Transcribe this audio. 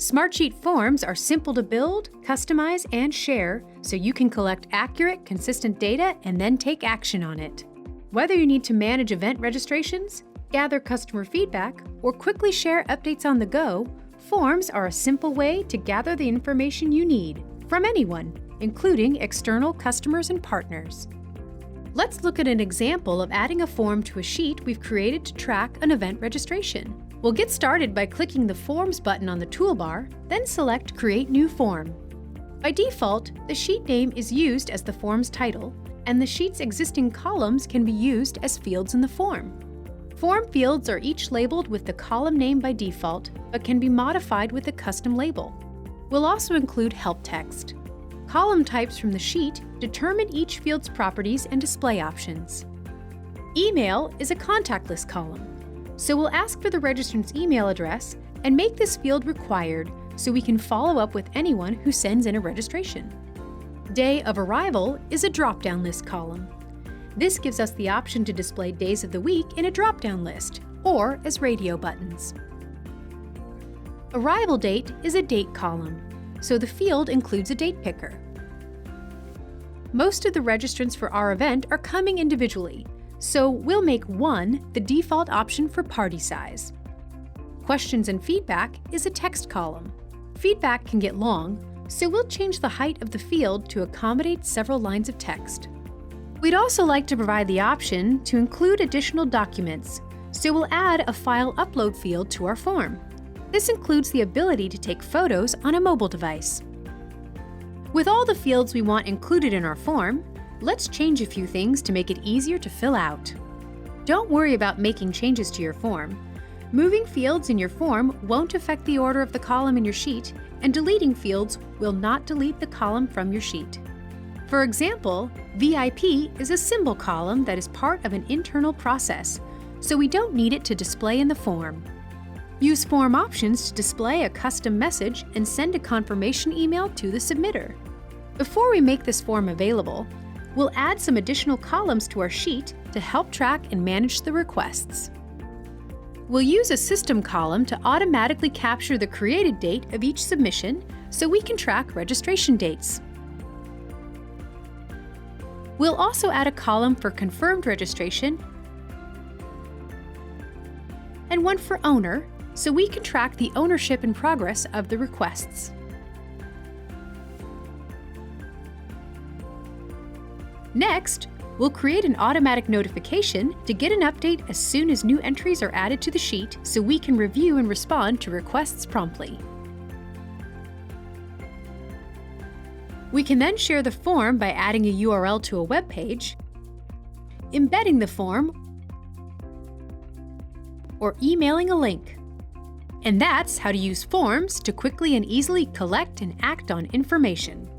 Smartsheet forms are simple to build, customize, and share so you can collect accurate, consistent data and then take action on it. Whether you need to manage event registrations, gather customer feedback, or quickly share updates on the go, forms are a simple way to gather the information you need from anyone, including external customers and partners. Let's look at an example of adding a form to a sheet we've created to track an event registration. We'll get started by clicking the Forms button on the toolbar, then select Create New Form. By default, the sheet name is used as the form's title, and the sheet's existing columns can be used as fields in the form. Form fields are each labeled with the column name by default, but can be modified with a custom label. We'll also include help text. Column types from the sheet determine each field's properties and display options. Email is a contact list column, so we'll ask for the registrant's email address and make this field required so we can follow up with anyone who sends in a registration. Day of arrival is a drop-down list column. This gives us the option to display days of the week in a drop-down list or as radio buttons. Arrival date is a date column, so the field includes a date picker. Most of the registrants for our event are coming individually, so we'll make 1 the default option for party size. Questions and feedback is a text column. Feedback can get long, so we'll change the height of the field to accommodate several lines of text. We'd also like to provide the option to include additional documents, so we'll add a file upload field to our form. This includes the ability to take photos on a mobile device. With all the fields we want included in our form, let's change a few things to make it easier to fill out. Don't worry about making changes to your form. Moving fields in your form won't affect the order of the column in your sheet, and deleting fields will not delete the column from your sheet. For example, VIP is a symbol column that is part of an internal process, so we don't need it to display in the form. Use form options to display a custom message and send a confirmation email to the submitter. Before we make this form available, we'll add some additional columns to our sheet to help track and manage the requests. We'll use a system column to automatically capture the created date of each submission so we can track registration dates. We'll also add a column for confirmed registration and one for owner, so we can track the ownership and progress of the requests. Next, we'll create an automatic notification to get an update as soon as new entries are added to the sheet so we can review and respond to requests promptly. We can then share the form by adding a URL to a web page, embedding the form, or emailing a link. And that's how to use forms to quickly and easily collect and act on information.